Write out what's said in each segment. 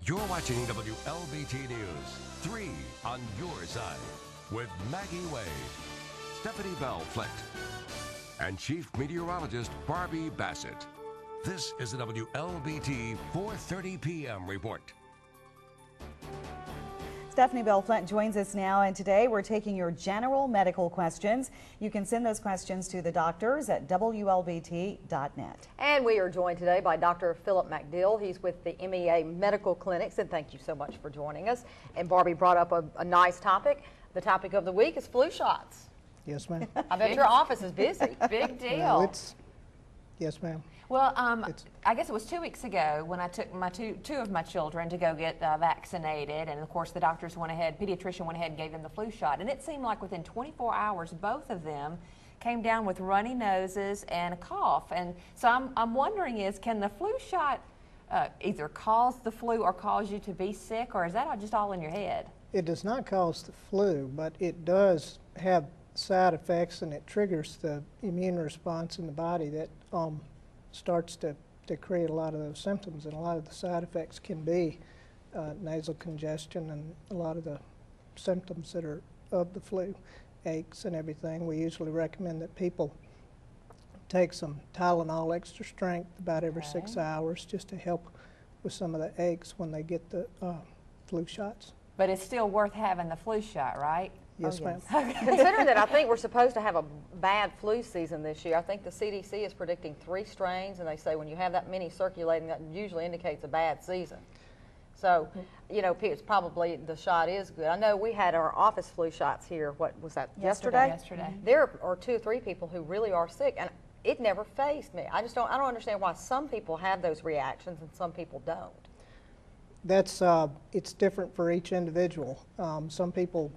You're watching WLBT News, 3 on your side, with Maggie Wade, Stephanie Bell Flint, and Chief Meteorologist Barbie Bassett. This is the WLBT 4:30 p.m. report. Stephanie Bell Flint joins us now, and today we're taking your general medical questions. You can send those questions to the doctors at WLBT.net. And we are joined today by Dr. Phillip McDill. He's with the MEA Medical Clinics, and thank you so much for joining us. And Barbie brought up a nice topic. The topic of the week is flu shots. Yes, ma'am. I bet your office is busy. Big deal. Well, yes, ma'am. Well, I guess it was 2 weeks ago when I took my two of my children to go get vaccinated, and of course the doctors went ahead, pediatrician went ahead and gave them the flu shot, and it seemed like within 24 hours both of them came down with runny noses and a cough. And so I'm wondering, can the flu shot either cause the flu or cause you to be sick, or is that just all in your head? It does not cause the flu, but it does have side effects, and it triggers the immune response in the body that starts to create a lot of those symptoms, and a lot of the side effects can be nasal congestion and a lot of the symptoms that are of the flu, aches and everything. We usually recommend that people take some Tylenol extra strength about every 6 hours just to help with some of the aches when they get the flu shots. But it's still worth having the flu shot, right? Yes, ma'am. Considering that I think we're supposed to have a bad flu season this year, I think the CDC is predicting 3 strains, and they say when you have that many circulating, that usually indicates a bad season. So, you know, it's probably the shot is good. I know we had our office flu shots here, what was that, yesterday? Yesterday. There are 2 or 3 people who really are sick, and it never fazed me. I don't understand why some people have those reactions and some people don't. That's, it's different for each individual. Some people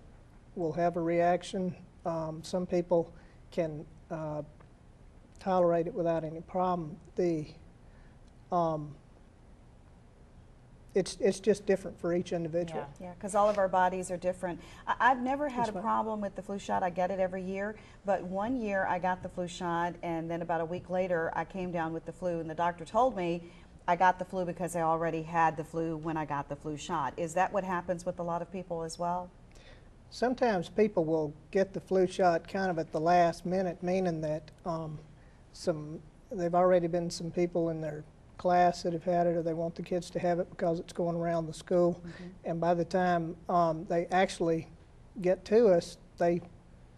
will have a reaction. Some people can tolerate it without any problem. It's just different for each individual. Yeah, because all of our bodies are different. I've never had a problem with the flu shot. I get it every year, but one year I got the flu shot, and then about a week later I came down with the flu, and the doctor told me I got the flu because I already had the flu when I got the flu shot. Is that what happens with a lot of people as well? Sometimes people will get the flu shot kind of at the last minute, meaning that they've already been some people in their class that have had it, or they want the kids to have it because it's going around the school. And by the time they actually get to us, they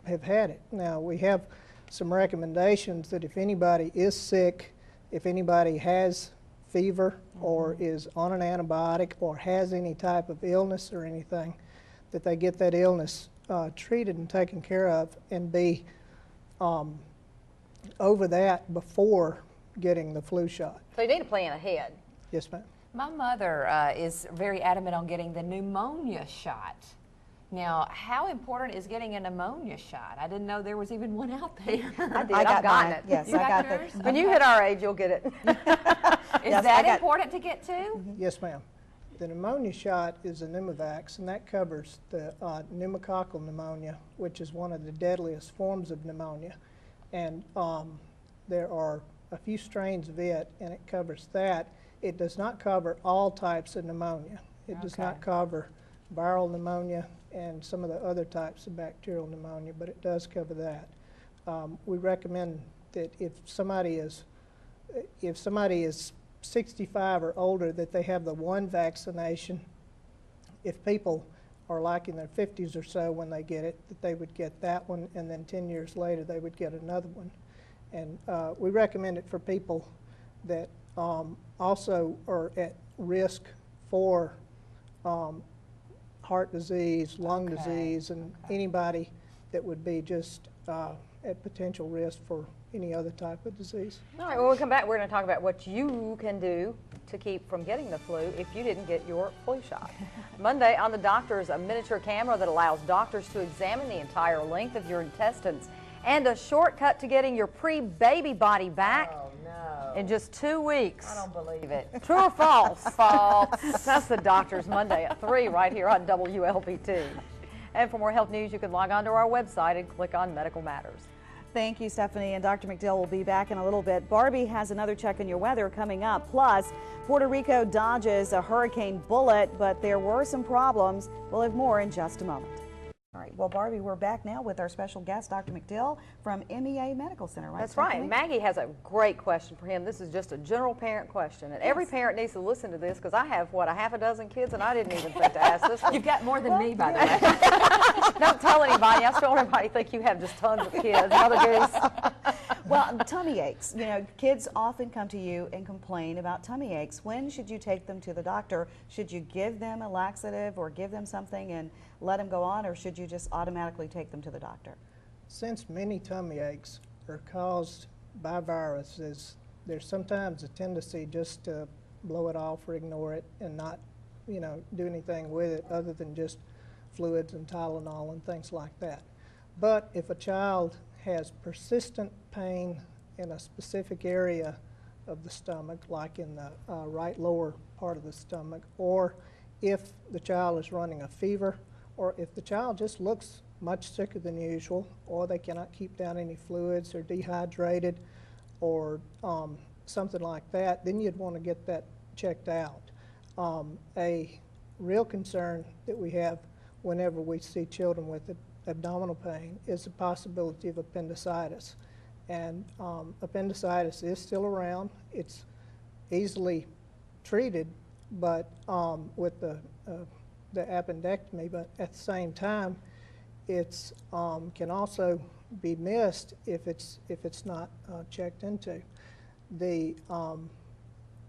have had it. Now, we have some recommendations that if anybody is sick, if anybody has fever or is on an antibiotic or has any type of illness or anything, that they get that illness treated and taken care of and be over that before getting the flu shot. So you need to plan ahead. Yes, ma'am. My mother is very adamant on getting the pneumonia shot. Now, how important is getting a pneumonia shot? I didn't know there was even one out there. I've gotten it. Yes, You I got yours? the. When you hit our age, you'll get it. Is that important to get to? Yes, ma'am. The pneumonia shot is a pneumovax, and that covers the pneumococcal pneumonia, which is one of the deadliest forms of pneumonia. And there are a few strains of it, and it covers that. It does not cover all types of pneumonia. It does not cover viral pneumonia and some of the other types of bacterial pneumonia, but it does cover that. We recommend that if somebody is 65 or older, that they have the one vaccination. If people are like in their 50s or so when they get it, that they would get that one, and then 10 years later they would get another one. And we recommend it for people that also are at risk for heart disease, lung disease, and anybody that would be just at potential risk for any other type of disease. All right, when we come back, we're going to talk about what you can do to keep from getting the flu if you didn't get your flu shot. Monday on The Doctors, a miniature camera that allows doctors to examine the entire length of your intestines, and a shortcut to getting your pre-baby body back in just 2 weeks. I don't believe it. True or false? False. That's The Doctors, Monday at 3 right here on WLBT. And for more health news, you can log on to our website and click on Medical Matters. Thank you, Stephanie, and Dr. McDill will be back in a little bit. Barbie has another check on your weather coming up. Plus, Puerto Rico dodges a hurricane bullet, but there were some problems. We'll have more in just a moment. All right, well, Barbie, we're back now with our special guest, Dr. McDill from MEA Medical Center, right? That's right. Maggie has a great question for him. This is just a general parent question, and every parent needs to listen to this because I have, what, a half a dozen kids, and I didn't even think to ask this one. You've got more than me, by the way. Don't tell anybody. I still want everybody to think you have just tons of kids. Mother Goose. Well, tummy aches. You know, kids often come to you and complain about tummy aches. When should you take them to the doctor? Should you give them a laxative or give them something and let them go on, or should you just automatically take them to the doctor? Since many tummy aches are caused by viruses, there's sometimes a tendency just to blow it off or ignore it and not, you know, do anything with it other than just fluids and Tylenol and things like that. But if a child has persistent pain in a specific area of the stomach, like in the right lower part of the stomach, or if the child is running a fever, or if the child just looks much sicker than usual, or they cannot keep down any fluids, or dehydrated, or something like that, then you'd want to get that checked out. A real concern that we have whenever we see children with abdominal pain is the possibility of appendicitis. And appendicitis is still around. It's easily treated, but with the appendectomy, but at the same time, it's can also be missed if it's not checked into.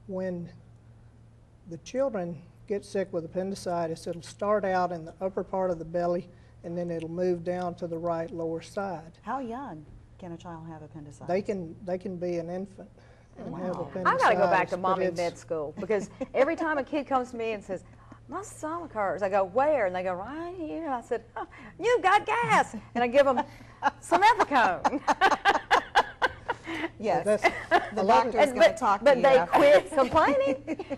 When the children get sick with appendicitis, it'll start out in the upper part of the belly, and then it'll move down to the right lower side. How young can a child have appendicitis? They can be an infant and have appendicitis. I've got to go back to mommy med school, because every time a kid comes to me and says, my stomach hurts, I go, where? And they go, right here. I said, oh, you've got gas. And I give them some Ethicone. Yes, the doctor is going to talk to you. But they quit complaining.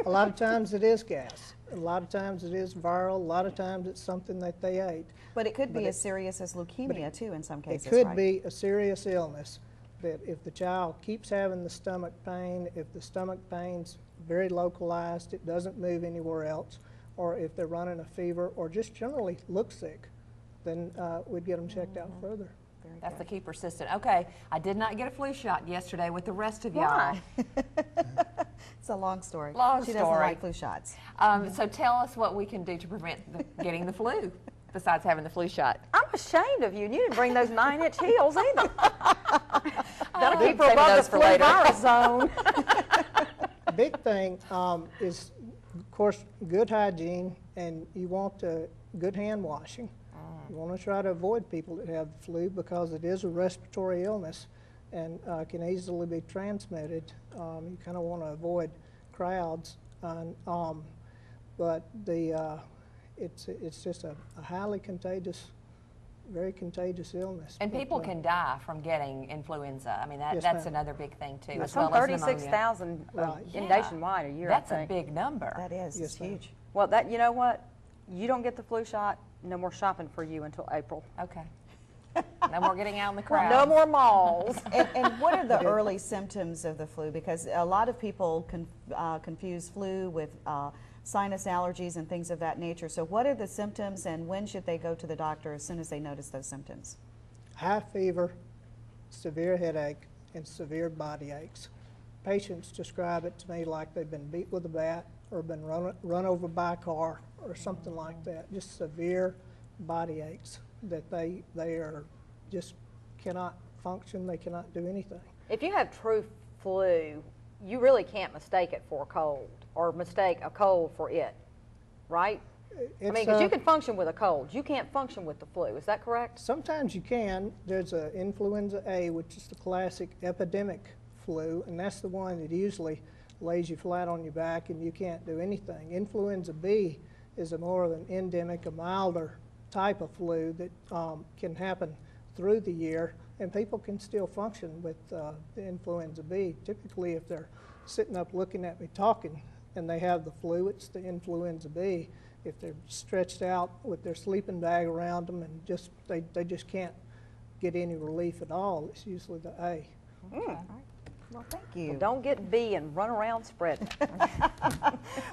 A lot of times it is gas. A lot of times it is viral. A lot of times it's something that they ate. But it could be as serious as leukemia, too, in some cases, It could right? be a serious illness that if the child keeps having the stomach pain, if the stomach pain's very localized, it doesn't move anywhere else, or if they're running a fever or just generally look sick, then we'd get them checked out further. That's the key, persistent. Okay, I did not get a flu shot yesterday with the rest of y'all. It's a long story. She doesn't like flu shots. So tell us what we can do to prevent getting the flu, besides having the flu shot. I'm ashamed of you, and you didn't bring those 9-inch heels either. That'll keep her saving above the those for flu later. virus zone. The big thing is, of course, good hygiene, and you want good hand washing. You want to try to avoid people that have the flu because it is a respiratory illness and can easily be transmitted. You kind of want to avoid crowds, but it's just a highly contagious, very contagious illness. And people can die from getting influenza. I mean, that's another big thing, too. Yes, As well Some as 36,000 Right. nationwide a year, That's I a think. big number. That is. Yes, It's ma'am. huge. Well, you know what? You don't get the flu shot, no more shopping for you until April. Okay. No more getting out in the crowd. No more malls. And what are the early symptoms of the flu? Because a lot of people confuse flu with sinus allergies and things of that nature. So what are the symptoms, and when should they go to the doctor as soon as they notice those symptoms? High fever, severe headache, and severe body aches. Patients describe it to me like they've been beat with a bat or been run over by a car or something like that. Just severe body aches that they are just cannot function, they cannot do anything. If you have true flu, you really can't mistake it for a cold or mistake a cold for it, right? I mean, because you can function with a cold. You can't function with the flu. Is that correct? Sometimes you can. There's a influenza A, which is the classic epidemic flu, and that's the one that usually lays you flat on your back and you can't do anything. Influenza B is a more of an endemic, a milder type of flu that can happen through the year, and people can still function with the influenza B. Typically, if they're sitting up looking at me talking and they have the flu, it's the influenza B. If they're stretched out with their sleeping bag around them and they just can't get any relief at all, it's usually the A. Well, thank you. Well, don't get B and run around spreading.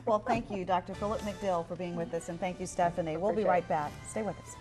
Well, thank you, Dr. Phillip McDill, for being with us, and thank you, Stephanie. We'll be Appreciate right it. back. Stay with us.